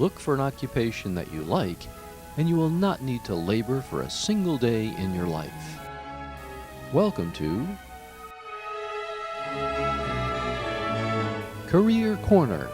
look for an occupation that you like, and you will not need to labor for a single day in your life. Welcome to Career Corner.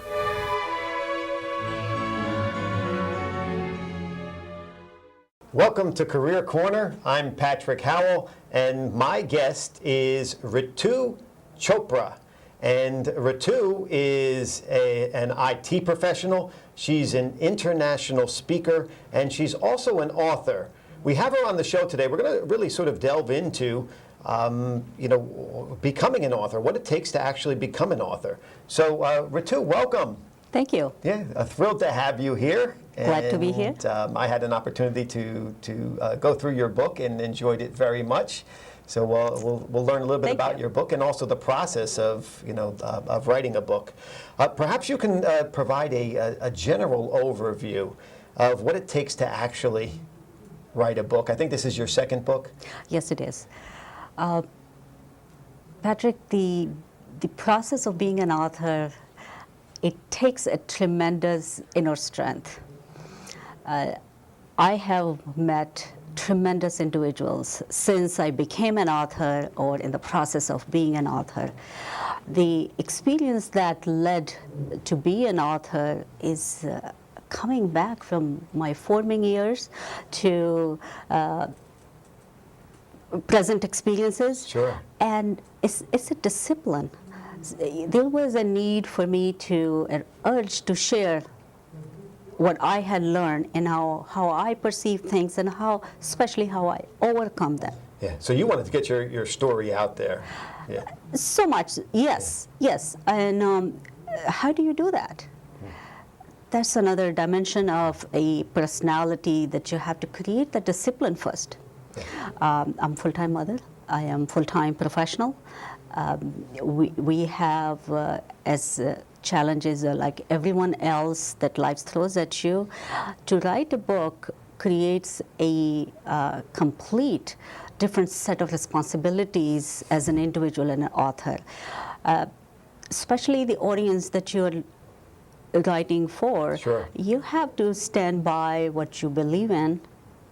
Welcome to Career Corner. I'm Patrick Howell, and my guest is Ritu Chopra. And Ritu is an IT professional. She's an international speaker, and she's also an author. We have her on the show today. We're going to really sort of delve into becoming an author, what it takes to actually become an author. So, Ritu, welcome. Thank you. Yeah, thrilled to have you here. Glad to be here. I had an opportunity to go through your book and enjoyed it very much. So we'll learn a little bit about your book and also the process of writing a book. Perhaps you can provide a general overview of what it takes to actually write a book. I think this is your second book. Yes, it is. Patrick, the process of being an author, it takes a tremendous inner strength. I have met tremendous individuals since I became an author or in the process of being an author. The experience that led to be an author is coming back from my forming years to present experiences. Sure. And it's a discipline. There was a need for me an urge to share what I had learned and how I perceive things and especially how I overcome them. Yeah, so you wanted to get your story out there. Yeah. So much, yes, yes. And how do you do that? That's another dimension of a personality that you have to create the discipline first. I'm a full-time mother. I am full-time professional. We have as challenges like everyone else that life throws at you. To write a book creates a complete different set of responsibilities as an individual and an author, especially the audience that you're writing for. Sure. You have to stand by what you believe in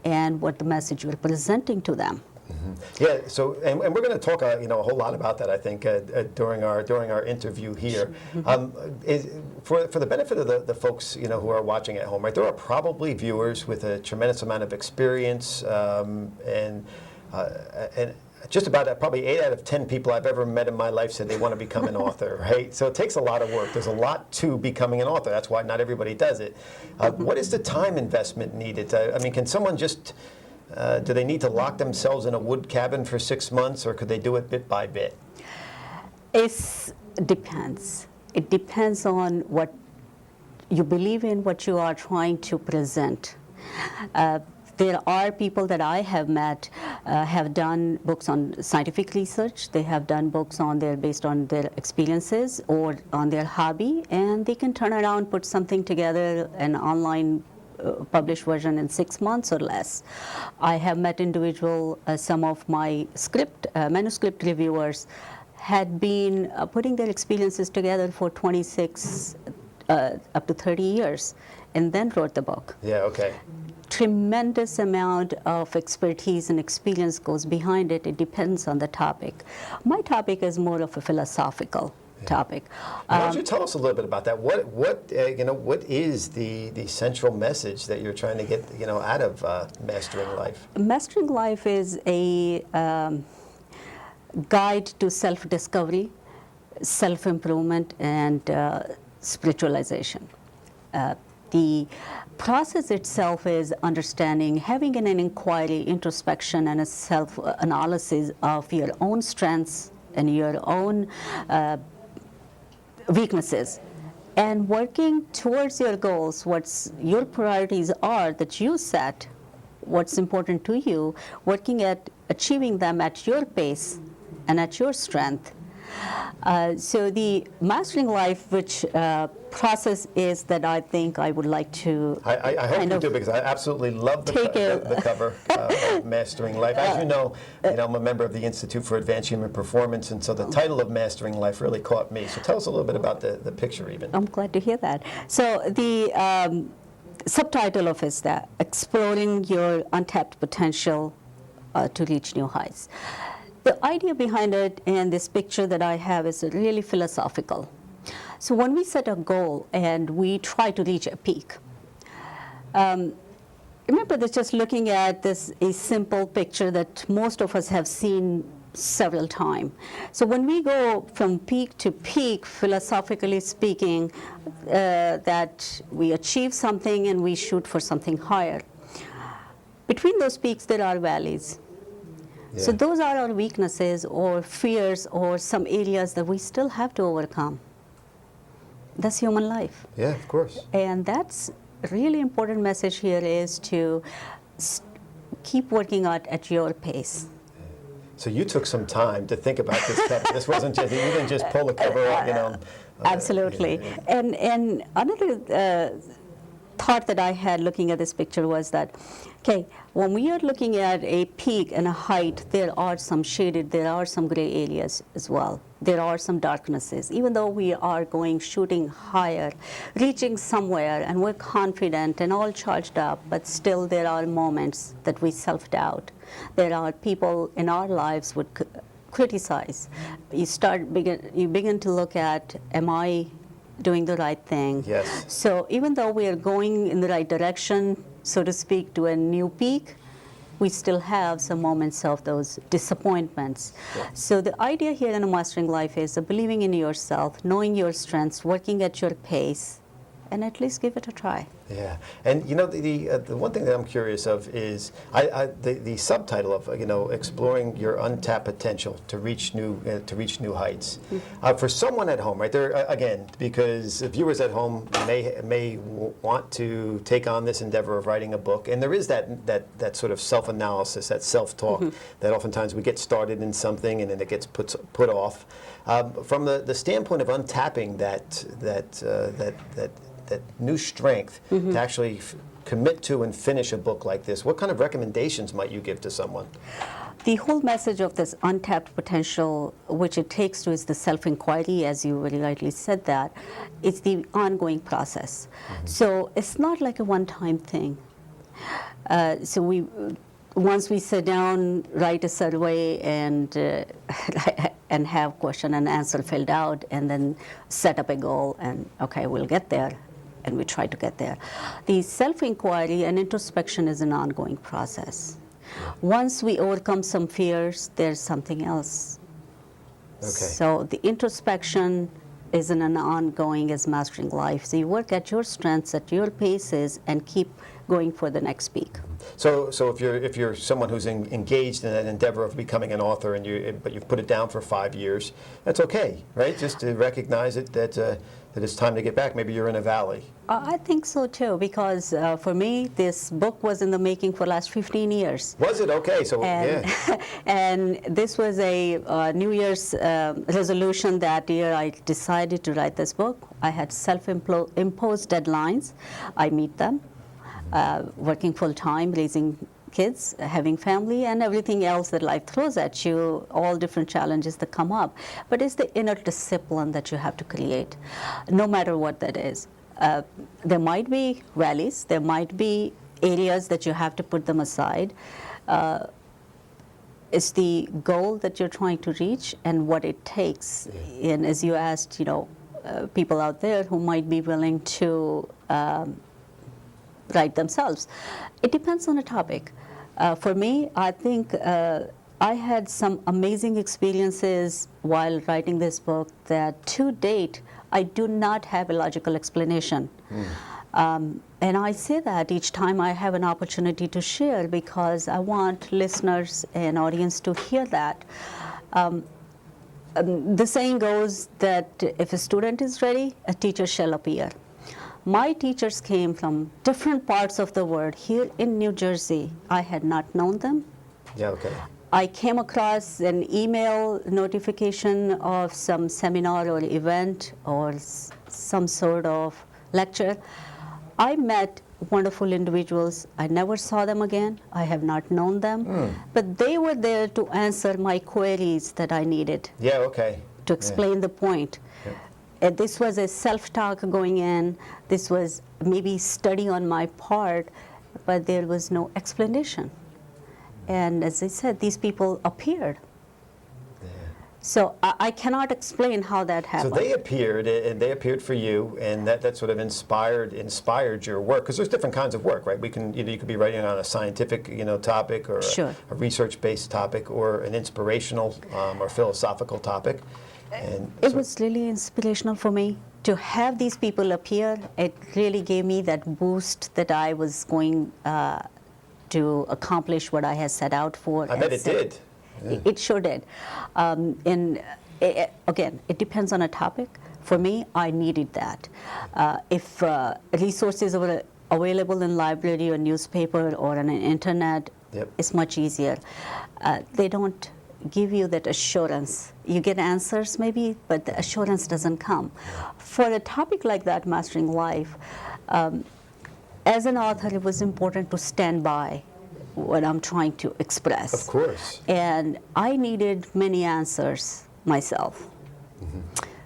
and what the message you're presenting to them. Mm-hmm. Yeah. So, and we're going to talk, a whole lot about that. I think during our interview here. For the benefit of the folks who are watching at home, right? There are probably viewers with a tremendous amount of experience, and just about probably 8 out of 10 people I've ever met in my life said they want to become an author, right? So it takes a lot of work. There's a lot to becoming an author. That's why not everybody does it. What is the time investment needed? I mean, can someone just do they need to lock themselves in a wood cabin for 6 months, or could they do it bit by bit? It depends. It depends on what you believe in, what you are trying to present. There are people that I have met have done books on scientific research. They have done books based on their experiences or on their hobby, and they can turn around, put something together, an online published version in 6 months or less. I have met some of my manuscript reviewers had been putting their experiences together for 26 up to 30 years and then wrote the book. Yeah, okay. Tremendous amount of expertise and experience goes behind it. It depends on the topic. My topic is more of a philosophical topic. Why don't you tell us a little bit about that? What is the central message that you're trying to get out of Mastering Life? Mastering Life is a guide to self-discovery, self-improvement, and spiritualization. The process itself is understanding, having an inquiry, introspection, and a self-analysis of your own strengths and your own weaknesses, and working towards your goals, what your priorities are that you set, what's important to you, working at achieving them at your pace and at your strength. So the Mastering Life, which process is that I think I would like to I hope you do, because I absolutely love the cover of Mastering Life. As you know, I'm a member of the Institute for Advanced Human Performance, and so the title of Mastering Life really caught me. So tell us a little bit about the picture even. I'm glad to hear that. So subtitle of it is that exploring your untapped potential to reach new heights. The idea behind it and this picture that I have is really philosophical. So when we set a goal and we try to reach a peak, remember that just looking at this a simple picture that most of us have seen several times. So when we go from peak to peak, philosophically speaking, that we achieve something and we shoot for something higher. Between those peaks, there are valleys. So those are our weaknesses or fears or some areas that we still have to overcome. That's human life. Yeah, of course. And that's a really important message here is to keep working out at your pace. So you took some time to think about this cover. This wasn't just, you didn't just pull the cover out, you know. Absolutely. And another thought that I had looking at this picture was that, okay, when we are looking at a peak and a height, there are some shaded, there are some gray areas as well. There are some darknesses. Even though we are shooting higher, reaching somewhere, and we're confident and all charged up, but still there are moments that we self-doubt. There are people in our lives would criticize. You begin to look at, am I doing the right thing? Yes. So even though we are going in the right direction, so to speak, to a new peak, we still have some moments of those disappointments. Yeah. So the idea here in Mastering Life is believing in yourself, knowing your strengths, working at your pace, and at least give it a try. Yeah, and you know the one thing that I'm curious of is the subtitle of exploring your untapped potential to reach new heights. Mm-hmm. For someone at home, right there again, because viewers at home may want to take on this endeavor of writing a book, and there is that sort of self-analysis, that self-talk, mm-hmm. that oftentimes we get started in something and then it gets put off. From the standpoint of untapping that new strength, mm-hmm. to actually commit to and finish a book like this, what kind of recommendations might you give to someone? The whole message of this untapped potential, which it takes to, is the self-inquiry, as you very rightly said that. It's the ongoing process. Mm-hmm. So it's not like a one-time thing. Once we sit down, write a survey, and and have question and answer filled out, and then set up a goal, and okay, we'll get there, and we try to get there. The self-inquiry and introspection is an ongoing process. Once we overcome some fears, there's something else. Okay. So the introspection is an ongoing as Mastering Life. So you work at your strengths, at your paces, and keep going for the next peak. So if you're someone who's engaged in an endeavor of becoming an author, but you've put it down for 5 years, that's okay, right? Just to recognize it that it's time to get back. Maybe you're in a valley. I think so too, because for me, this book was in the making for the last 15 years. Was it? Okay, so yeah. And this was a New Year's resolution that year. I decided to write this book. I had self-imposed deadlines. I meet them. Working full-time, raising kids, having family, and everything else that life throws at you, all different challenges that come up. But it's the inner discipline that you have to create, no matter what that is. There might be valleys, there might be areas that you have to put them aside. It's the goal that you're trying to reach and what it takes. Yeah. And as you asked, people out there who might be willing to write themselves. It depends on the topic. For me, I think I had some amazing experiences while writing this book that to date, I do not have a logical explanation. And I say that each time I have an opportunity to share because I want listeners and audience to hear that. The saying goes that if a student is ready, a teacher shall appear. My teachers came from different parts of the world. Here in New Jersey, I had not known them. Yeah, okay. I came across an email notification of some seminar or event or some sort of lecture. I met wonderful individuals. I never saw them again. I have not known them. But they were there to answer my queries that I needed. Yeah, okay. To explain the point. Yeah. this was a self-talk going in. This was maybe study on my part, but there was no explanation. And as I said, these people appeared. So I cannot explain how that happened. So they appeared, and they appeared for you, and that sort of inspired your work. Because there's different kinds of work, right? We can you could be writing on a scientific topic, or Sure. a research-based topic, or an inspirational or philosophical topic. And It so- was really inspirational for me to have these people appear. It really gave me that boost that I was going to accomplish what I had set out for. I bet it did. It sure did. Again, it depends on a topic. For me, I needed that. If resources were available in library or newspaper or on an internet, Yep. it's much easier. They don't give you that assurance. You get answers maybe, but the assurance doesn't come. For a topic like that, Mastering Life, as an author, it was important to stand by what I'm trying to express. Of course. And I needed many answers myself.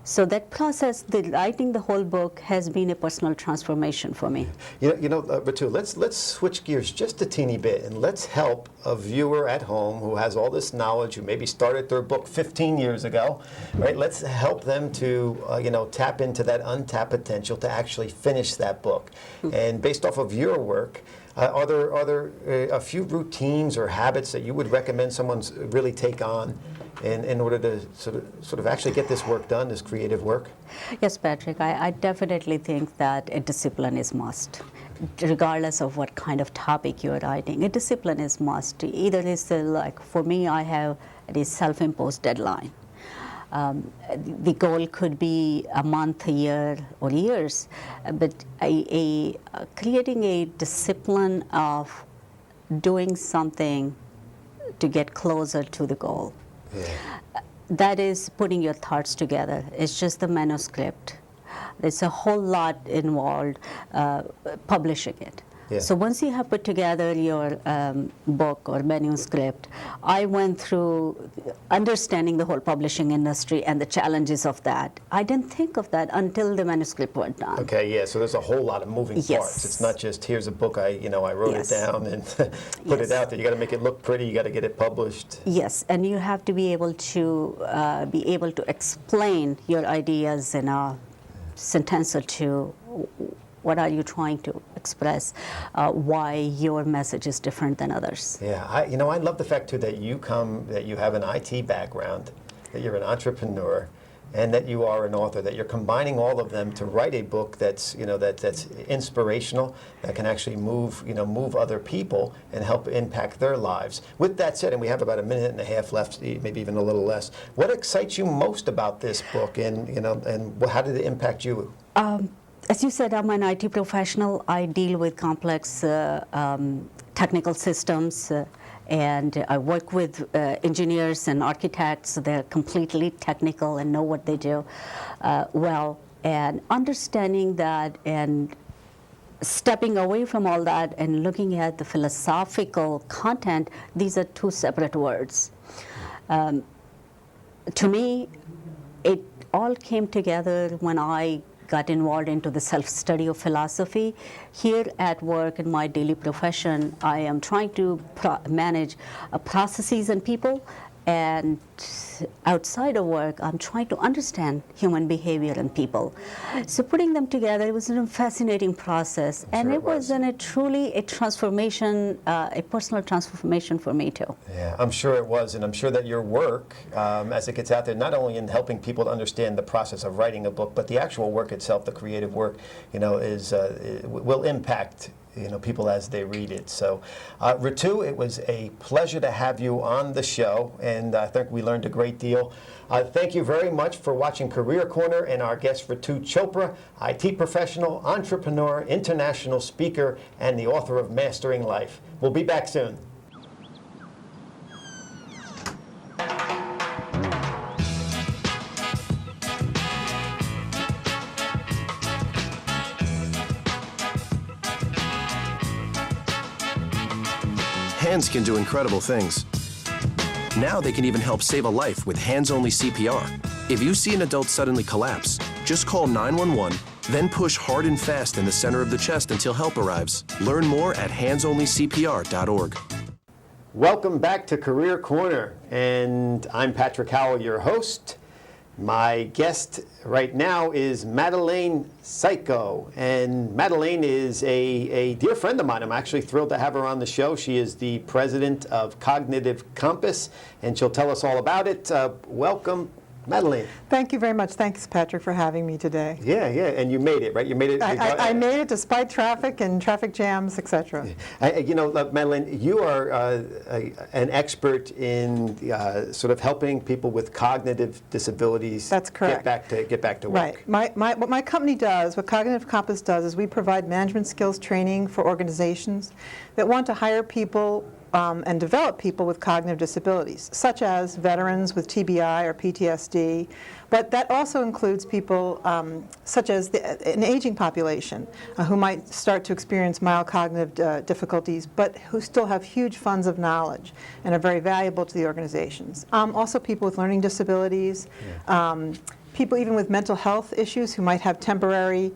So that process, writing the whole book, has been a personal transformation for me. Ritu, let's switch gears just a teeny bit, and let's help a viewer at home who has all this knowledge, who maybe started their book 15 years ago, right? Let's help them to, tap into that untapped potential to actually finish that book. And based off of your work, are there a few routines or habits that you would recommend someone really take on in order to sort of actually get this work done, this creative work? Yes, Patrick, I definitely think that a discipline is must. Regardless of what kind of topic you're writing, a discipline is must. Either it's for me, I have a self-imposed deadline. The goal could be a month, a year, or years, but creating a discipline of doing something to get closer to the goal. Yeah. That is putting your thoughts together. It's just the manuscript. There's a whole lot involved publishing it. Yeah. So once you have put together your book or manuscript, I went through understanding the whole publishing industry and the challenges of that. I didn't think of that until the manuscript was done. Okay, yeah, so there's a whole lot of moving Yes. parts. It's not just, here's a book, I wrote Yes. it down and put it Yes. out there. You got to make it look pretty, you got to get it published. Yes, and you have to be able to explain your ideas in a sentence or two. What are you trying to express? Why your message is different than others? Yeah, I love the fact too that you have an IT background, that you're an entrepreneur, and that you are an author. That you're combining all of them to write a book that's that's inspirational, that can actually move other people and help impact their lives. With that said, and we have about a minute and a half left, maybe even a little less. What excites you most about this book, and how did it impact you? As you said, I'm an IT professional. I deal with complex technical systems, and I work with engineers and architects. They're completely technical and know what they do well. And understanding that and stepping away from all that and looking at the philosophical content, these are two separate words. To me, it all came together when I got involved into the self-study of philosophy. Here at work in my daily profession, I am trying to manage processes and people, and outside of work, I'm trying to understand human behavior and people. So putting them together, it was a fascinating process, and it was truly a transformation, a personal transformation for me too. Yeah, I'm sure it was, and I'm sure that your work, as it gets out there, not only in helping people to understand the process of writing a book, but the actual work itself, the creative work, will impact people as they read it. So, Ritu, it was a pleasure to have you on the show, and I think we learned a great deal. Thank you very much for watching Career Corner, and our guest, Ritu Chopra, IT professional, entrepreneur, international speaker, and the author of Mastering Life. We'll be back soon. Hands can do incredible things. Now they can even help save a life with hands-only CPR. If you see an adult suddenly collapse, just call 911, then push hard and fast in the center of the chest until help arrives. Learn more at handsonlycpr.org. Welcome back to Career Corner, and I'm Patrick Howell, your host. My guest right now is Madelaine Sayko, and Madelaine is a dear friend of mine. I'm actually thrilled to have her on the show. She is the president of Cognitive Compass, and she'll tell us all about it. Welcome, Madelaine. Thank you very much. Thanks, Patrick, for having me today. Yeah, and you made it, right? You made it. I made it despite traffic and traffic jams, etc. You know, Madelaine, you are an expert in sort of helping people with cognitive disabilities. That's correct. Get back to work. Right. What my company does, what Cognitive Compass does, is we provide management skills training for organizations that want to hire people and develop people with cognitive disabilities, such as veterans with TBI or PTSD, but that also includes people such as an aging population who might start to experience mild cognitive difficulties, but who still have huge funds of knowledge and are very valuable to the organizations. Also people with learning disabilities, people even with mental health issues who might have temporary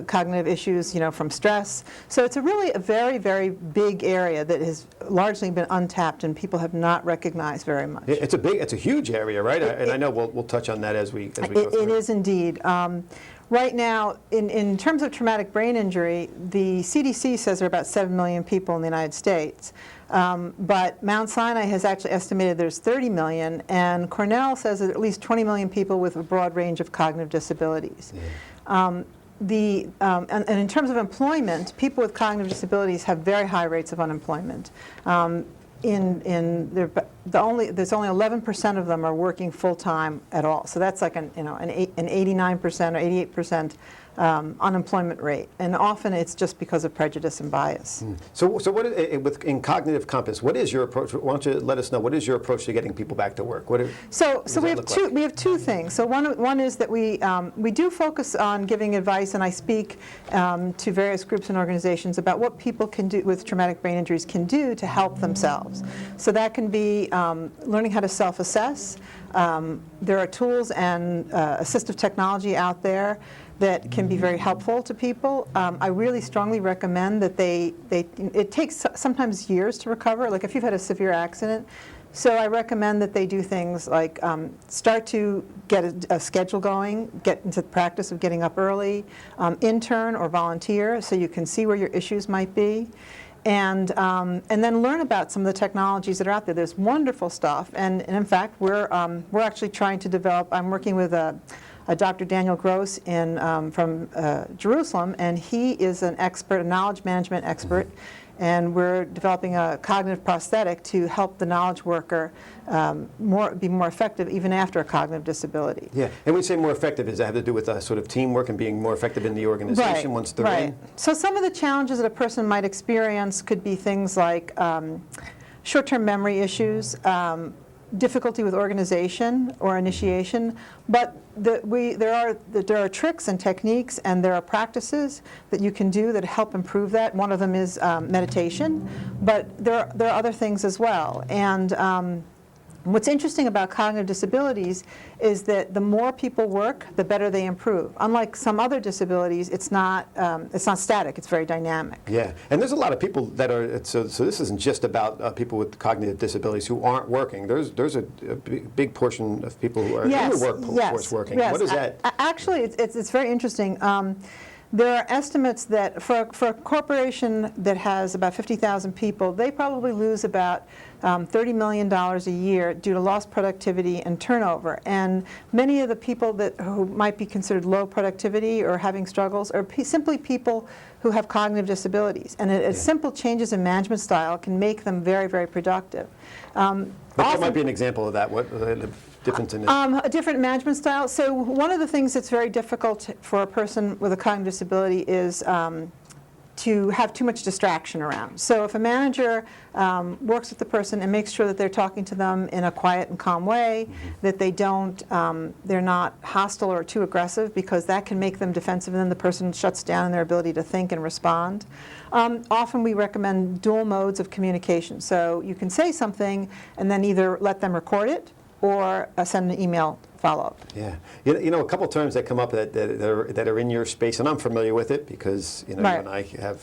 cognitive issues, from stress. So it's really a very, very big area that has largely been untapped and people have not recognized very much. It's a huge area, right? And I know we'll touch on that as we go through. It is indeed. Right now, in terms of traumatic brain injury, the CDC says there are about 7 million people in the United States. But Mount Sinai has actually estimated there's 30 million, and Cornell says that at least 20 million people with a broad range of cognitive disabilities. Yeah. And in terms of employment, people with cognitive disabilities have very high rates of unemployment. There's only 11% of them are working full time at all. So that's like an 89% or 88% unemployment rate, and often it's just because of prejudice and bias. So what in Cognitive Compass, what is your approach? Why don't you let us know, what is your approach to getting people back to work? So we have two things. So one is that we do focus on giving advice, and I speak to various groups and organizations about what people can do with traumatic brain injuries can do to help themselves. So that can be learning how to self-assess. There are tools and assistive technology out there that can be very helpful to people. I really strongly recommend that it takes sometimes years to recover, like if you've had a severe accident. So I recommend that they do things like start to get a schedule going, get into the practice of getting up early, intern or volunteer so you can see where your issues might be. And then learn about some of the technologies that are out there. There's wonderful stuff, and in fact, we're actually trying to develop. I'm working with a Dr. Daniel Gross from Jerusalem, and he is an expert, a knowledge management expert, and we're developing a cognitive prosthetic to help the knowledge worker be more effective even after a cognitive disability. Yeah, and when you say more effective, does that have to do with sort of teamwork and being more effective in the organization once they're in? So some of the challenges that a person might experience could be things like short-term memory issues, difficulty with organization or initiation, but there are tricks and techniques and there are practices that you can do that help improve that. One of them is meditation, but there are other things as well. And what's interesting about cognitive disabilities is that the more people work, the better they improve. Unlike some other disabilities, it's not static, it's very dynamic. Yeah, and there's a lot of people that are, so this isn't just about people with cognitive disabilities who aren't working. There's a big portion of people who are in the workforce working. Yes. What is that? Actually, it's very interesting. There are estimates that for a corporation that has about 50,000 people, they probably lose about $30 million a year due to lost productivity and turnover. And many of the people who might be considered low productivity or having struggles are simply people who have cognitive disabilities. And simple changes in management style can make them very, very productive. But that might be an example of that. What the difference in it? A different management style. So one of the things that's very difficult for a person with a cognitive disability is to have too much distraction around. So if a manager works with the person and makes sure that they're talking to them in a quiet and calm way, that they're not hostile or too aggressive, because that can make them defensive and then the person shuts down in their ability to think and respond. Often we recommend dual modes of communication. So you can say something and then either let them record it or send an email follow-up. Yeah, you know, a couple terms that come up that are in your space, and I'm familiar with it because you know Right. you and I have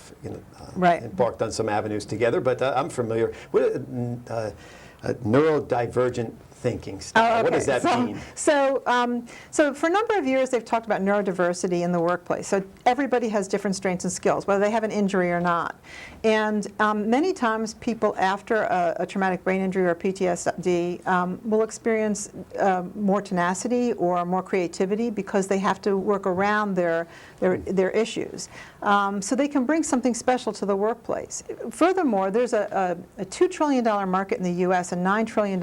Right. embarked on some avenues together. But I'm familiar. What neurodivergent thinking style? Oh, What does okay. that mean? So for a number of years, they've talked about neurodiversity in the workplace. So everybody has different strengths and skills, whether they have an injury or not. And many times, people after a traumatic brain injury or PTSD will experience more tenacity or more creativity because they have to work around their issues. So they can bring something special to the workplace. Furthermore, there's a $2 trillion market in the U.S. and $9 trillion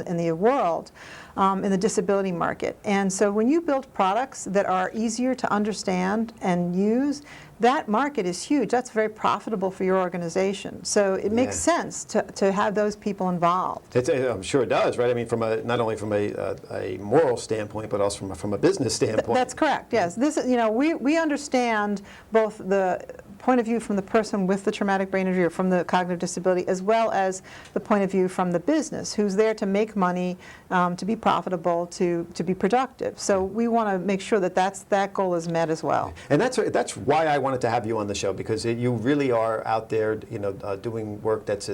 in the world in the disability market. And so when you build products that are easier to understand and use, that market is huge. That's very profitable for your organization. So it makes sense to have those people involved. I'm sure it does, right? I mean, not only from a moral standpoint, but also from a business standpoint. That's correct. Yes. This, you know, we understand both the point of view from the person with the traumatic brain injury or from the cognitive disability, as well as the point of view from the business, who's there to make money, to be profitable, to be productive. So we want to make sure that that goal is met as well. And that's why I wanted to have you on the show, because you really are out there, you know, doing work that's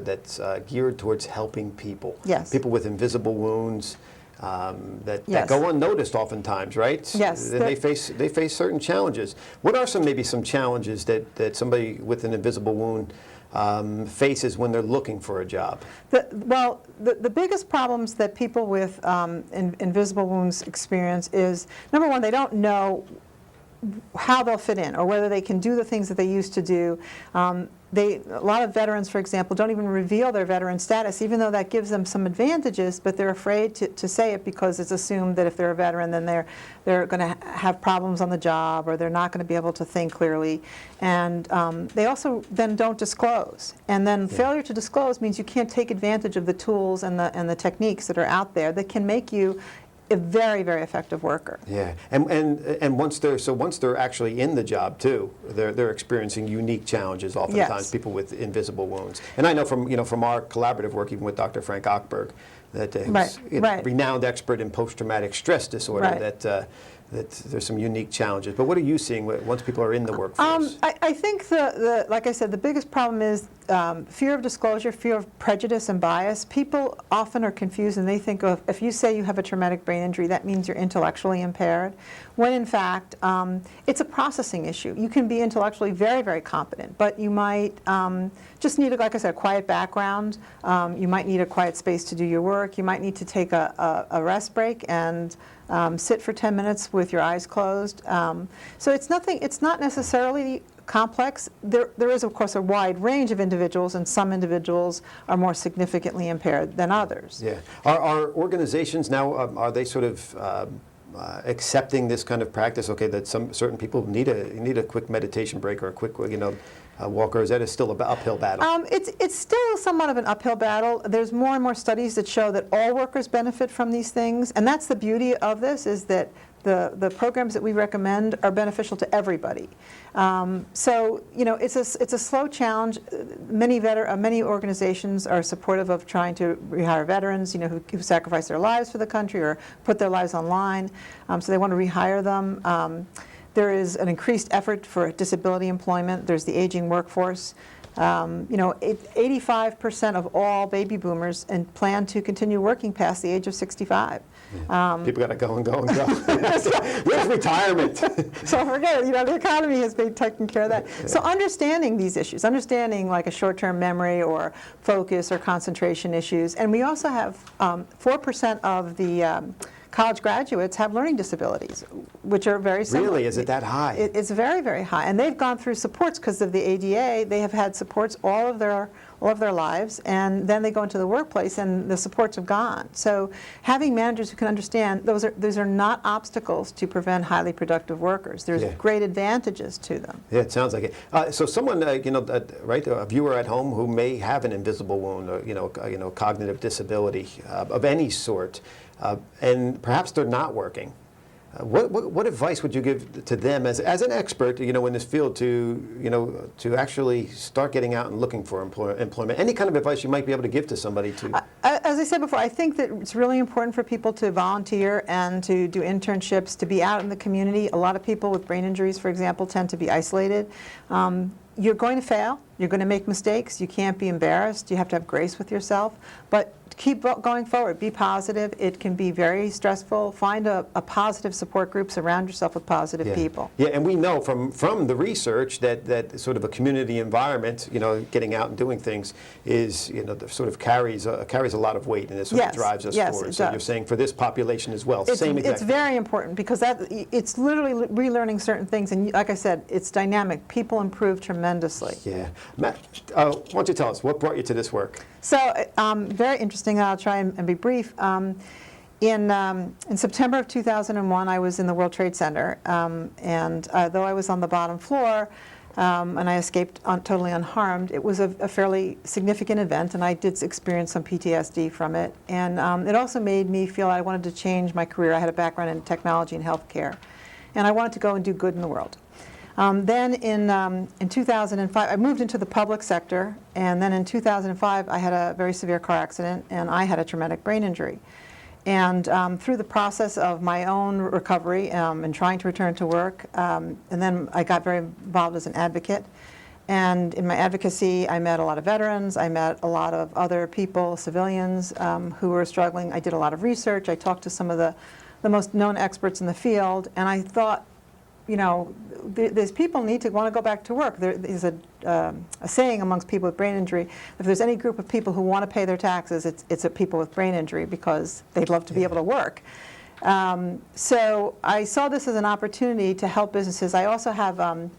geared towards helping people. Yes. People with invisible wounds. That Yes. go unnoticed oftentimes, right? Yes. And they face certain challenges. What are maybe some challenges that somebody with an invisible wound faces when they're looking for a job? The biggest problems that people with invisible wounds experience is, number one, they don't know how they'll fit in or whether they can do the things that they used to do. A lot of veterans, for example, don't even reveal their veteran status, even though that gives them some advantages, but they're afraid to say it because it's assumed that if they're a veteran, then they're going to have problems on the job, or they're not going to be able to think clearly. And they also then don't disclose. And then failure to disclose means you can't take advantage of the tools and the techniques that are out there that can make you a very, very effective worker. Yeah, and once they're actually in the job too, they're experiencing unique challenges oftentimes. Yes. People with invisible wounds, and I know from our collaborative work, even with Dr. Frank Ochberg, that he's a renowned expert in post-traumatic stress disorder. That there's some unique challenges. But what are you seeing once people are in the workforce? I think like I said, the biggest problem is fear of disclosure, fear of prejudice and bias. People often are confused and they think of, if you say you have a traumatic brain injury, that means you're intellectually impaired, when in fact it's a processing issue. You can be intellectually very, very competent, but you might just need, like I said, a quiet background. You might need a quiet space to do your work. You might need to take a rest break and sit for 10 minutes with your eyes closed. So it's not necessarily complex. There is, of course, a wide range of individuals, and some individuals are more significantly impaired than others. Yeah. Are organizations now, are they sort of accepting this kind of practice? Okay, that certain people need a quick meditation break or a quick, walk, or is that still an uphill battle? It's still somewhat of an uphill battle. There's more and more studies that show that all workers benefit from these things, and that's the beauty of this, is that the programs that we recommend are beneficial to everybody. So it's a slow challenge. Many organizations are supportive of trying to rehire veterans, who sacrifice their lives for the country or put their lives on line. So they want to rehire them. There is an increased effort for disability employment. There's the aging workforce. 85% of all baby boomers plan to continue working past the age of 65. People got to go and go and go. Where's retirement? So forget it. The economy has been taking care of that. Yeah. So understanding these issues, understanding like a short-term memory or focus or concentration issues, and we also have 4% of the college graduates have learning disabilities, which are very similar. Really? Is it that high? It's very, very high. And they've gone through supports because of the ADA. They have had supports all of their lives, and then they go into the workplace and the supports have gone. So having managers who can understand those are not obstacles to prevent highly productive workers. There's great advantages to them. Yeah, it sounds like it. So someone, right, a viewer at home who may have an invisible wound, or, cognitive disability of any sort, and perhaps they're not working. What advice would you give to them as an expert, in this field to actually start getting out and looking for employment? Any kind of advice you might be able to give to somebody to? As I said before, I think that it's really important for people to volunteer and to do internships, to be out in the community. A lot of people with brain injuries, for example, tend to be isolated. You're going to fail. You're going to make mistakes. You can't be embarrassed. You have to have grace with yourself. But keep going forward. Be positive. It can be very stressful. Find a positive support group. Surround yourself with positive people. Yeah, and we know from the research that sort of a community environment, getting out and doing things is, sort of carries a lot of weight, and it sort of drives us forward. So you're saying for this population as well, same exact. It's very important because it's literally relearning certain things, and like I said, it's dynamic. People improve tremendously. Yeah, Matt, why don't you tell us what brought you to this work? So very interesting. I'll try and be brief. In September of 2001, I was in the World Trade Center, and though I was on the bottom floor, and I escaped totally unharmed, it was a fairly significant event, and I did experience some PTSD from it. And it also made me feel I wanted to change my career. I had a background in technology and healthcare, and I wanted to go and do good in the world. Then in 2005, I moved into the public sector, and then in 2005, I had a very severe car accident, and I had a traumatic brain injury. And through the process of my own recovery and trying to return to work, and then I got very involved as an advocate. And in my advocacy, I met a lot of veterans. I met a lot of other people, civilians, who were struggling. I did a lot of research. I talked to some of the most known experts in the field, and I thought, these people need to want to go back to work. There is a saying amongst people with brain injury, if there's any group of people who want to pay their taxes, it's people with brain injury because they'd love to be able to work. So I saw this as an opportunity to help businesses. I also have, I'm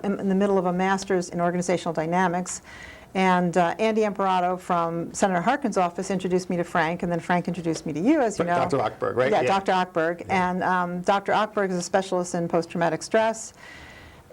in the middle of a master's in organizational dynamics. And Andy Imperato from Senator Harkin's office introduced me to Frank, and then Frank introduced me to you, as you know. Dr. Ochberg, right? Yeah, Dr. Ochberg. Yeah. And Dr. Ochberg is a specialist in post-traumatic stress.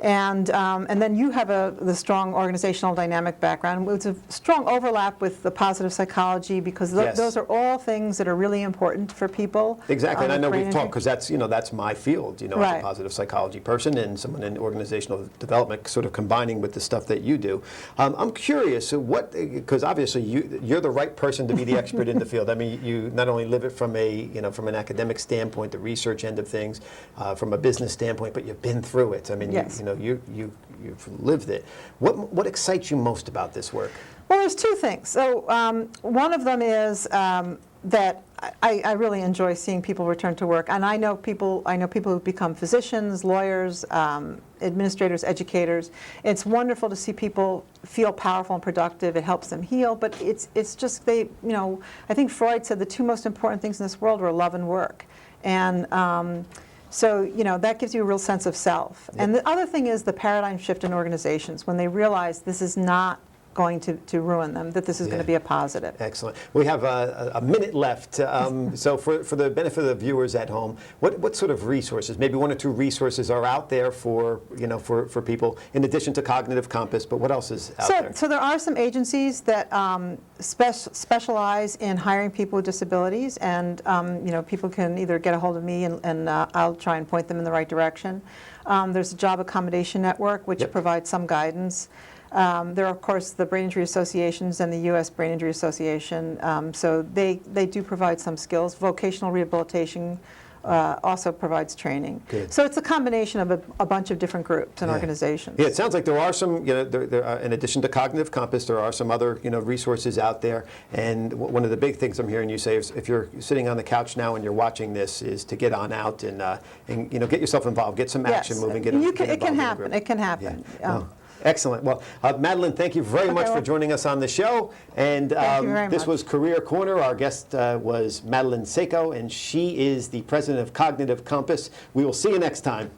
And then you have the strong organizational dynamic background. It's a strong overlap with the positive psychology because those are all things that are really important for people. Exactly, and I know we've talked because that's my field, as a positive psychology person and someone in organizational development, sort of combining with the stuff that you do. I'm curious, because obviously you're the right person to be the expert in the field. I mean, you not only live it from from an academic standpoint, the research end of things, from a business standpoint, but you've been through it. I mean, yes. You've lived it. What excites you most about this work? Well, there's two things. So one of them is that I really enjoy seeing people return to work, and I know people who become physicians, lawyers, administrators, educators. It's wonderful to see people feel powerful and productive. It helps them heal, but it's just I think Freud said the two most important things in this world were love and work, and so, that gives you a real sense of self. Yep. And the other thing is the paradigm shift in organizations when they realize this is not going to ruin them, that this is going to be a positive. Excellent. We have a minute left. So for the benefit of the viewers at home, what sort of resources, maybe one or two resources are out there for people, in addition to Cognitive Compass, but what else is out there? So there are some agencies that specialize in hiring people with disabilities, and people can either get a hold of me and I'll try and point them in the right direction. There's a Job Accommodation Network, which provides some guidance. There are, of course, the Brain Injury Associations and the U.S. Brain Injury Association. So they do provide some skills. Vocational rehabilitation also provides training. Good. So it's a combination of a bunch of different groups and organizations. Yeah, it sounds like there are some, there are, in addition to Cognitive Compass, there are some other, resources out there. And one of the big things I'm hearing you say is if you're sitting on the couch now and you're watching this is to get on out and get yourself involved, get some action moving. It can happen. It can happen. Yeah. Oh. Excellent. Well, Madelaine, thank you very much for joining us on the show. And this was Career Corner. Our guest was Madelaine Sayko, and she is the president of Cognitive Compass. We will see you next time.